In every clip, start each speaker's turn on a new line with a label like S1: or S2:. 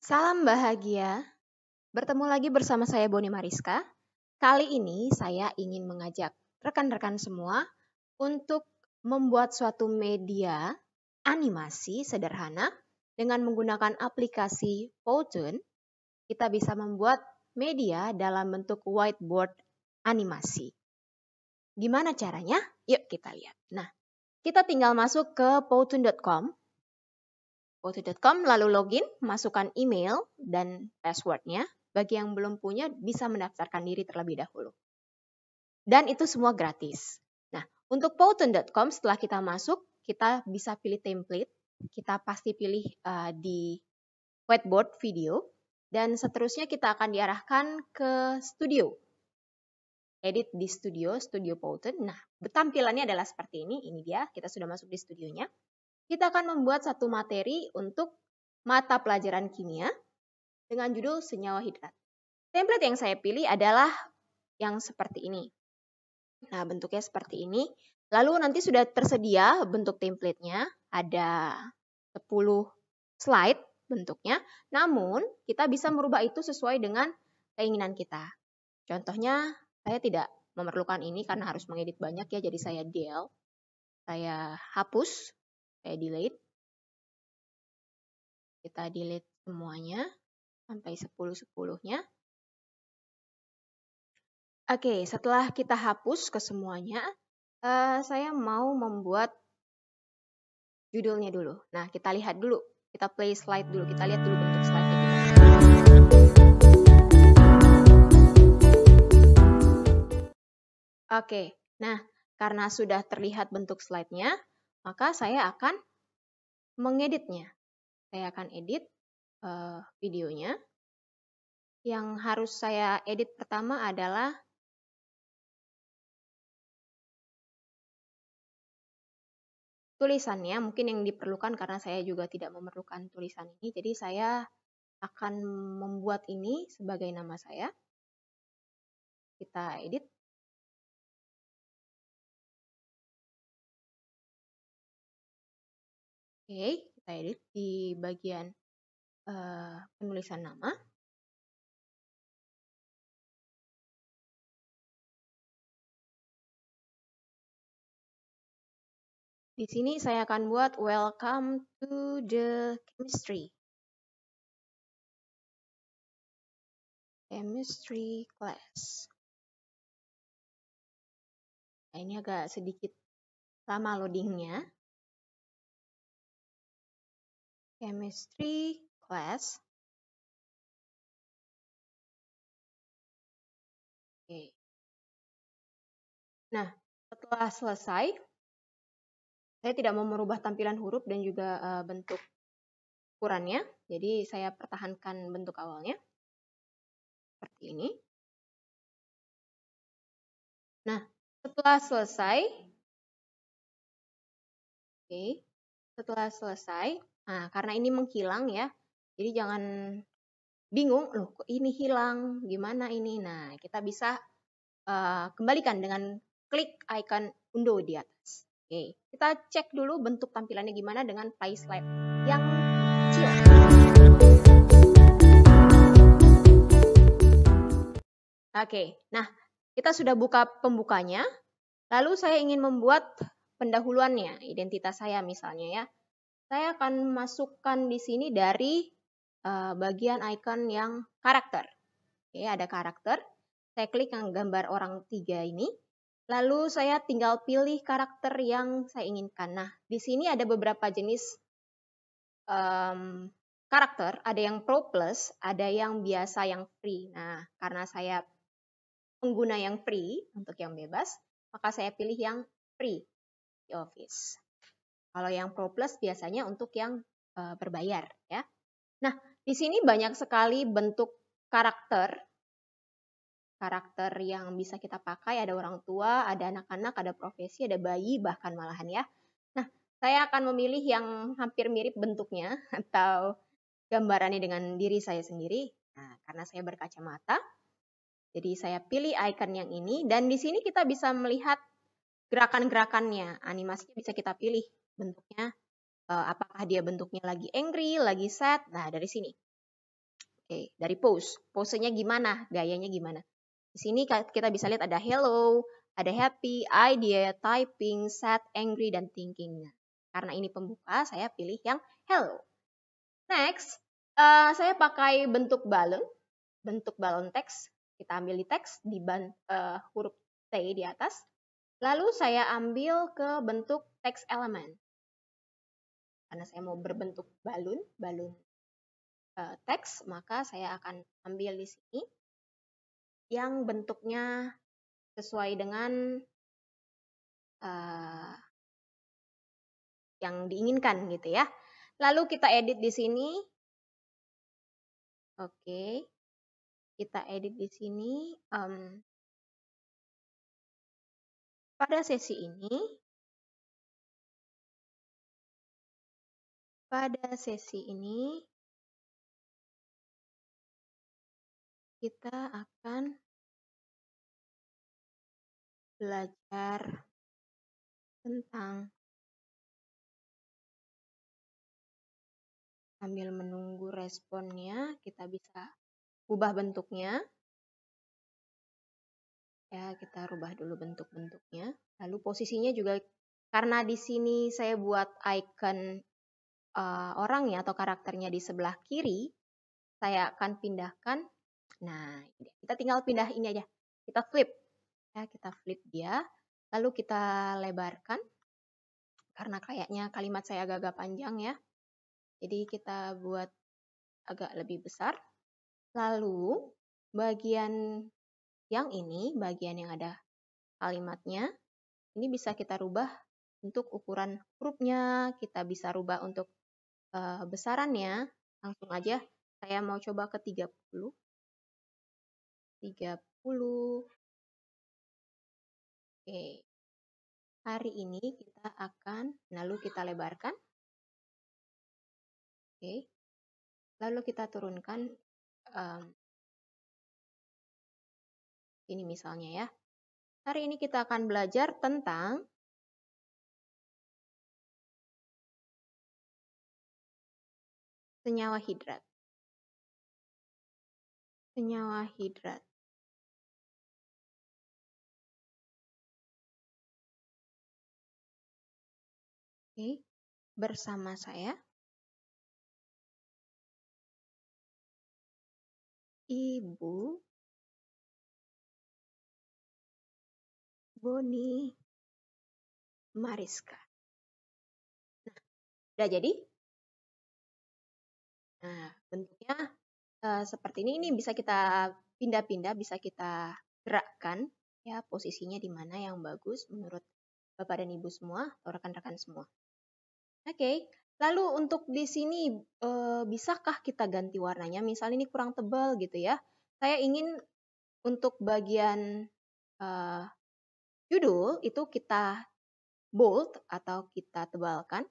S1: Salam bahagia, bertemu lagi bersama saya Boni Mariska. Kali ini saya ingin mengajak rekan-rekan semua untuk membuat suatu media animasi sederhana dengan menggunakan aplikasi Powtoon. Kita bisa membuat media dalam bentuk whiteboard animasi. Gimana caranya? Yuk kita lihat. Nah, kita tinggal masuk ke powtoon.com. Powtoon.com lalu login, masukkan email dan passwordnya. Bagi yang belum punya bisa mendaftarkan diri terlebih dahulu. Dan itu semua gratis. Nah, untuk Powtoon.com setelah kita masuk, kita bisa pilih template. Kita pasti pilih di whiteboard video. Dan seterusnya kita akan diarahkan ke studio. Edit di studio Powtoon. Nah, tampilannya adalah seperti ini. Ini dia, kita sudah masuk di studionya. Kita akan membuat satu materi untuk mata pelajaran kimia dengan judul senyawa hidrat. Template yang saya pilih adalah yang seperti ini. Nah, bentuknya seperti ini. Lalu nanti sudah tersedia bentuk templatenya, ada 10 slide bentuknya. Namun, kita bisa merubah itu sesuai dengan keinginan kita. Contohnya, saya tidak memerlukan ini karena harus mengedit banyak ya, jadi saya del. Saya hapus, saya delete. Kita delete semuanya sampai 10-10-nya. Oke, setelah kita hapus ke semuanya, saya mau membuat judulnya dulu. Nah, kita lihat dulu. Kita play slide dulu. Kita lihat dulu bentuk slide-nya gimana. Oke, nah karena sudah terlihat bentuk slide-nya, maka saya akan mengeditnya. Saya akan edit videonya. Yang harus saya edit pertama adalah tulisannya, mungkin yang diperlukan karena saya juga tidak memerlukan tulisan ini. Jadi saya akan membuat ini sebagai nama saya. Kita edit. Oke, kita edit di bagian penulisan nama. Di sini saya akan buat welcome to the chemistry class. Nah, ini agak sedikit lama loadingnya. Chemistry class. Oke. Nah, setelah selesai, saya tidak mau merubah tampilan huruf dan juga bentuk ukurannya. Jadi saya pertahankan bentuk awalnya. Seperti ini. Nah, setelah selesai, setelah selesai, nah karena ini menghilang ya, jadi jangan bingung, loh kok ini hilang, gimana ini? Nah, kita bisa kembalikan dengan klik icon undo di atas. Oke, kita cek dulu bentuk tampilannya gimana dengan play slide yang kecil. Oke, nah kita sudah buka pembukanya, lalu saya ingin membuat pendahuluannya, identitas saya misalnya ya. Saya akan masukkan di sini dari bagian icon yang karakter. Oke, ada karakter. Saya klik yang gambar orang 3 ini. Lalu saya tinggal pilih karakter yang saya inginkan. Nah, di sini ada beberapa jenis karakter. Ada yang Pro Plus, ada yang biasa, yang free. Nah, karena saya pengguna yang free untuk yang bebas, maka saya pilih yang free di Office. Kalau yang Pro Plus biasanya untuk yang berbayar ya. Nah, di sini banyak sekali bentuk karakter yang bisa kita pakai. Ada orang tua, ada anak-anak, ada profesi, ada bayi, bahkan malahan ya. Nah, saya akan memilih yang hampir mirip bentuknya atau gambarannya dengan diri saya sendiri. Nah, karena saya berkacamata, jadi saya pilih icon yang ini. Dan di sini kita bisa melihat gerakan-gerakannya. Animasinya bisa kita pilih bentuknya. Apakah dia bentuknya lagi angry, lagi sad. Nah, dari sini. Oke, dari pose. Posenya gimana? Gayanya gimana? Di sini kita bisa lihat ada hello, ada happy, idea, typing, sad, angry, dan thinking. Nah, karena ini pembuka, saya pilih yang hello. Next, saya pakai bentuk balon teks. Kita ambil di teks, di huruf T di atas. Lalu saya ambil ke bentuk teks elemen. Karena saya mau berbentuk balon teks, maka saya akan ambil di sini yang bentuknya sesuai dengan yang diinginkan gitu ya. Lalu kita edit di sini. Oke. Kita edit di sini. Pada sesi ini kita akan belajar tentang sambil menunggu responnya, kita bisa ubah bentuknya. Ya, kita rubah dulu bentuk-bentuknya. Lalu posisinya juga, karena di sini saya buat icon orangnya atau karakternya di sebelah kiri, saya akan pindahkan. Nah, kita tinggal pindah ini aja. Kita flip. Ya, kita flip dia. Lalu kita lebarkan. Karena kayaknya kalimat saya agak-agak panjang ya. Jadi kita buat agak lebih besar. Lalu bagian yang ini, bagian yang ada kalimatnya, ini bisa kita rubah untuk ukuran hurufnya, kita bisa rubah untuk besarannya. Langsung aja saya mau coba ke 30. Oke. Hari ini kita akan, lalu kita lebarkan. Oke. Lalu kita turunkan ini misalnya ya. Hari ini kita akan belajar tentang senyawa hidrat. Senyawa hidrat. Oke. Bersama saya, Ibu Boni Mariska. Nah, udah jadi? Nah, bentuknya seperti ini. Ini bisa kita pindah-pindah, bisa kita gerakkan ya, posisinya di mana yang bagus menurut Bapak dan Ibu semua atau rekan-rekan semua. Oke. Lalu untuk di sini bisakah kita ganti warnanya? Misalnya ini kurang tebal gitu ya. Saya ingin untuk bagian judul itu kita bold atau kita tebalkan.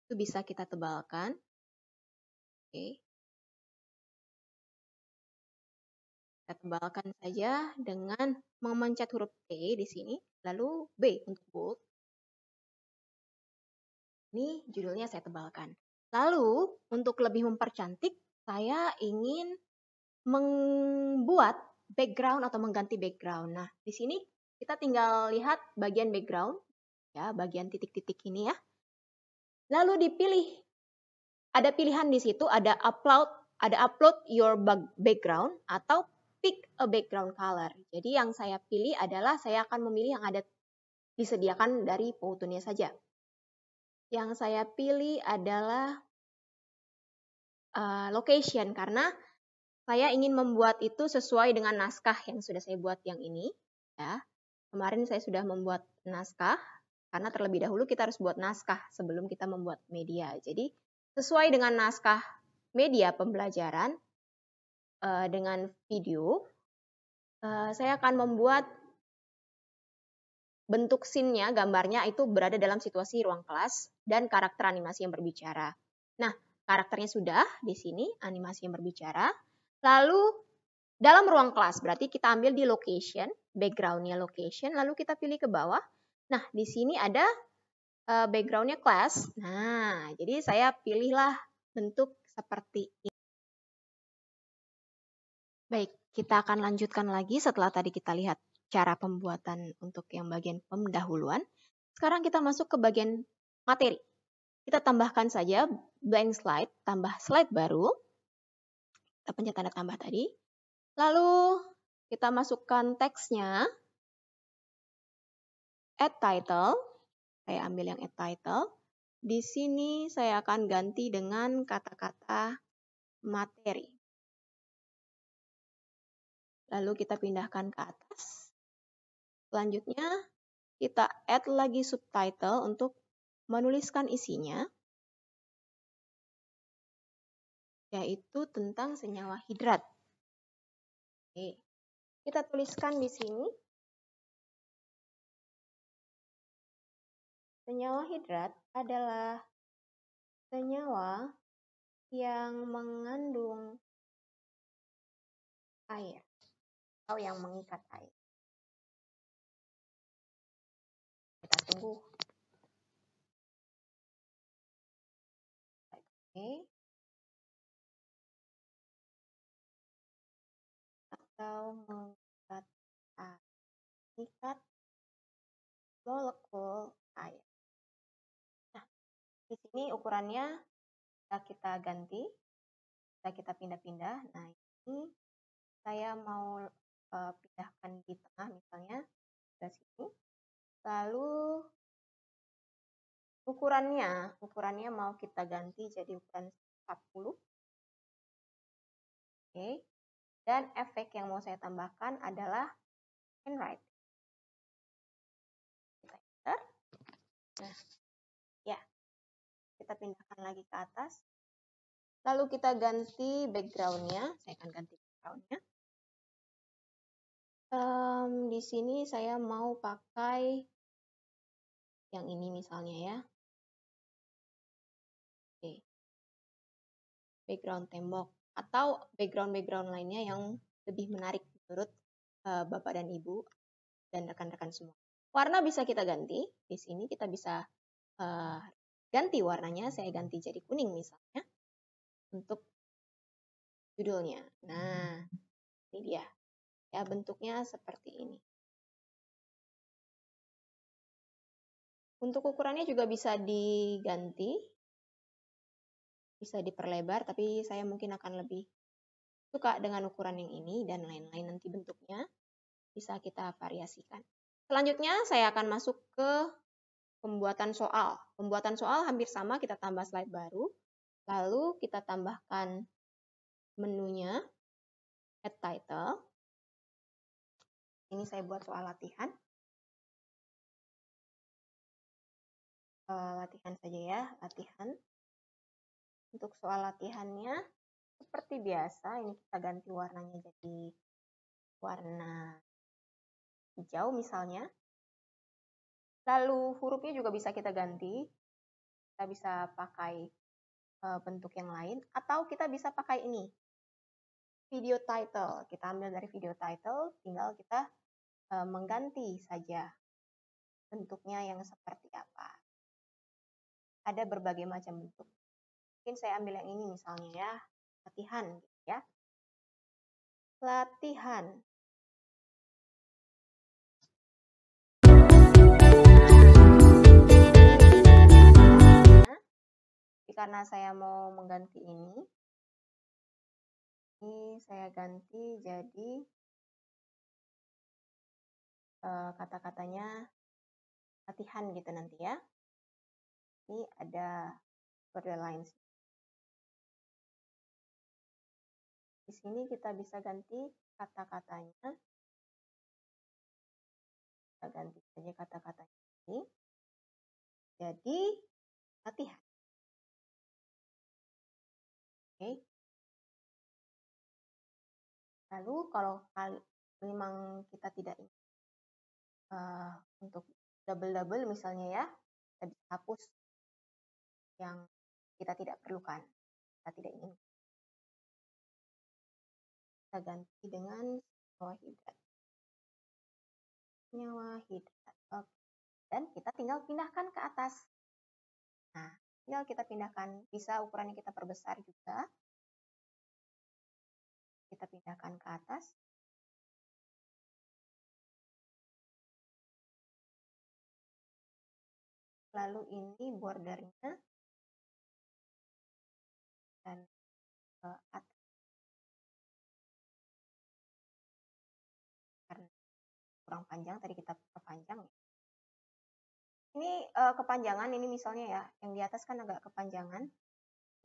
S1: Itu bisa kita tebalkan. Oke. Kita tebalkan saja dengan memencet huruf T di sini, lalu B untuk bold. Ini judulnya saya tebalkan. Lalu untuk lebih mempercantik, saya ingin membuat background atau mengganti background. Nah, di sini kita tinggal lihat bagian background, ya, bagian titik-titik ini ya. Lalu dipilih, ada pilihan di situ, ada upload your background atau pick a background color. Jadi yang saya pilih adalah saya akan memilih yang ada disediakan dari Powtoon saja. Yang saya pilih adalah location karena saya ingin membuat itu sesuai dengan naskah yang sudah saya buat yang ini. Ya. Kemarin saya sudah membuat naskah, karena terlebih dahulu kita harus buat naskah sebelum kita membuat media. Jadi sesuai dengan naskah media pembelajaran dengan video, saya akan membuat bentuk scene-nya, gambarnya itu berada dalam situasi ruang kelas dan karakter animasi yang berbicara. Nah, karakternya sudah di sini, animasi yang berbicara. Lalu dalam ruang kelas, berarti kita ambil di location, background-nya location, lalu kita pilih ke bawah. Nah, di sini ada background-nya class. Nah, jadi saya pilihlah bentuk seperti ini. Baik, kita akan lanjutkan lagi setelah tadi kita lihat cara pembuatan untuk yang bagian pendahuluan. Sekarang kita masuk ke bagian materi. Kita tambahkan saja blank slide, tambah slide baru. Kita pencet tanda tambah tadi. Lalu kita masukkan teksnya. Add title. Saya ambil yang add title. Di sini saya akan ganti dengan kata-kata materi. Lalu kita pindahkan ke atas. Selanjutnya kita add lagi subtitle untuk menuliskan isinya, yaitu tentang senyawa hidrat. Oke, kita tuliskan di sini. Senyawa hidrat adalah senyawa yang mengandung air atau yang mengikat air. Kita tunggu. Oke. Atau mengikat air. Mengikat molekul air. Nah, di sini ukurannya kita ganti, kita pindah-pindah. Nah, ini saya mau pindahkan di tengah misalnya ke sini. Lalu ukurannya mau kita ganti jadi ukuran 40. Oke. Dan efek yang mau saya tambahkan adalah handwriting. Kita enter. Nah, ya. Kita pindahkan lagi ke atas. Lalu kita ganti background-nya. Saya akan ganti background-nya. Di sini saya mau pakai yang ini misalnya ya. Oke. Background tembok atau background-background lainnya yang lebih menarik menurut Bapak dan Ibu dan rekan-rekan semua. Warna bisa kita ganti. Di sini kita bisa ganti warnanya. Saya ganti jadi kuning misalnya untuk judulnya. Nah, ini dia. Ya, bentuknya seperti ini. Untuk ukurannya juga bisa diganti. Bisa diperlebar, tapi saya mungkin akan lebih suka dengan ukuran yang ini dan lain-lain nanti bentuknya bisa kita variasikan. Selanjutnya saya akan masuk ke pembuatan soal. Pembuatan soal hampir sama, kita tambah slide baru. Lalu kita tambahkan menunya, add title. Ini saya buat soal latihan. Latihan saja ya, latihan. Untuk soal latihannya, seperti biasa, ini kita ganti warnanya jadi warna hijau misalnya. Lalu hurufnya juga bisa kita ganti. Kita bisa pakai bentuk yang lain, atau kita bisa pakai ini, video title. Kita ambil dari video title, tinggal kita mengganti saja bentuknya yang seperti apa. Ada berbagai macam bentuk. Mungkin saya ambil yang ini misalnya ya, latihan ya. Latihan. Karena saya mau mengganti ini saya ganti jadi kata-katanya latihan gitu nanti ya. Ini ada borderline. Di sini kita bisa ganti kata-katanya. Kita ganti saja kata-katanya ini. Jadi latihan. Oke. Lalu kalau memang kita tidak ingin untuk double-double misalnya ya, kita bisa hapus yang kita tidak perlukan, kita tidak ingin. Kita ganti dengan senyawa hidrat. Senyawa hidrat. Oke. Dan kita tinggal pindahkan ke atas. Nah, tinggal kita pindahkan, bisa ukurannya kita perbesar juga. Kita kita pindahkan ke atas. Lalu ini bordernya dan ke atas. Karena kurang panjang, tadi kita perpanjang. Ini kepanjangan, ini misalnya ya, yang di atas kan agak kepanjangan.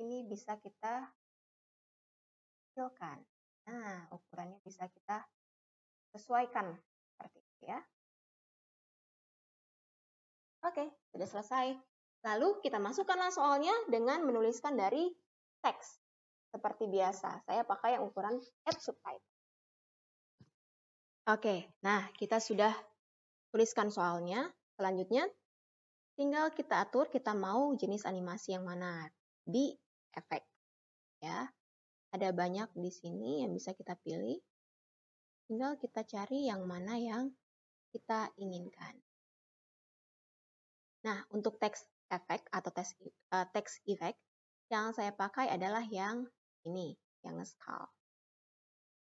S1: Ini bisa kita kecilkan. Nah, ukurannya bisa kita sesuaikan seperti itu ya. Oke, sudah selesai. Lalu kita masukkanlah soalnya dengan menuliskan dari teks. Seperti biasa, saya pakai yang ukuran Add Subtitle. Oke, nah kita sudah tuliskan soalnya. Selanjutnya, tinggal kita atur kita mau jenis animasi yang mana di efek. Ya, ada banyak di sini yang bisa kita pilih. Tinggal kita cari yang mana yang kita inginkan. Nah, untuk text effect atau text effect yang saya pakai adalah yang ini, yang scale.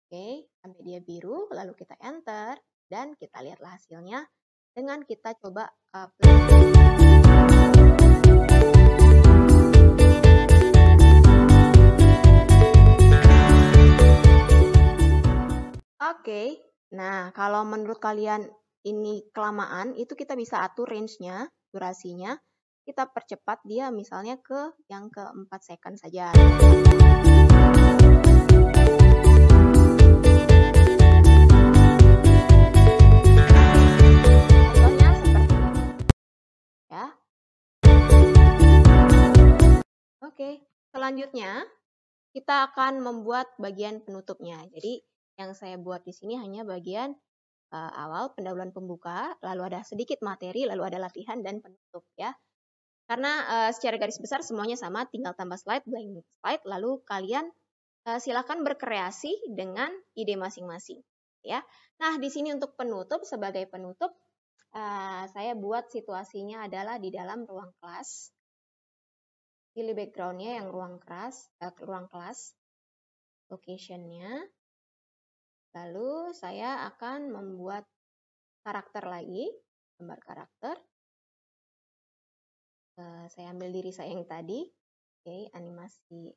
S1: Oke, sampai dia biru, lalu kita enter dan kita lihatlah hasilnya dengan kita coba play. Oke, nah kalau menurut kalian ini kelamaan, itu kita bisa atur range-nya, durasinya. Kita percepat dia misalnya ke yang ke 4 second saja. Contohnya seperti ini. Ya. Oke, selanjutnya kita akan membuat bagian penutupnya. Jadi yang saya buat di sini hanya bagian awal, pendahuluan pembuka, lalu ada sedikit materi, lalu ada latihan dan penutup ya. Karena secara garis besar semuanya sama, tinggal tambah slide, blank slide, lalu kalian silakan berkreasi dengan ide masing-masing ya. Nah, di sini untuk penutup, sebagai penutup saya buat situasinya adalah di dalam ruang kelas. Pilih background-nya yang ruang kelas, location-nya. Lalu saya akan membuat karakter lagi, gambar karakter. Saya ambil diri saya yang tadi, oke, animasi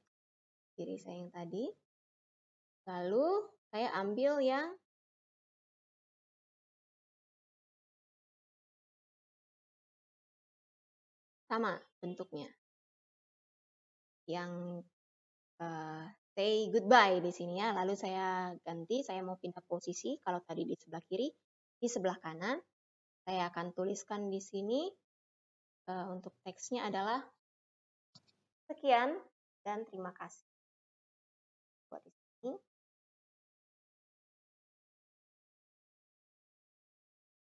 S1: diri saya yang tadi. Lalu saya ambil yang sama bentuknya, yang say goodbye di sini ya. Lalu saya ganti, saya mau pindah posisi. Kalau tadi di sebelah kiri, di sebelah kanan, saya akan tuliskan di sini. Untuk teksnya adalah sekian dan terima kasih. Buat di sini.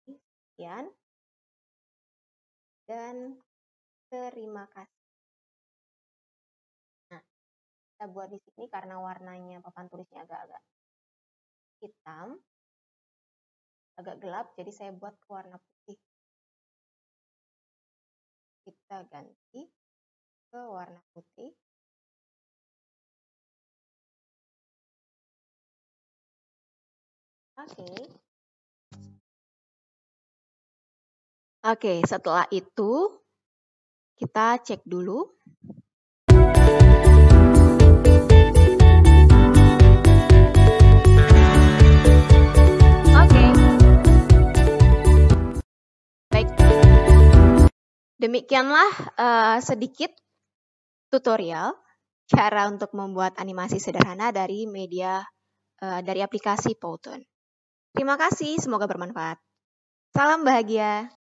S1: Sekian dan terima kasih. Nah, kita buat di sini karena warnanya papan tulisnya agak-agak hitam, agak gelap, jadi saya buat ke warna putih. Kita ganti ke warna putih. Oke, setelah itu kita cek dulu. Oke. Baik. Demikianlah sedikit tutorial cara untuk membuat animasi sederhana dari media dari aplikasi Powtoon. Terima kasih, semoga bermanfaat. Salam bahagia.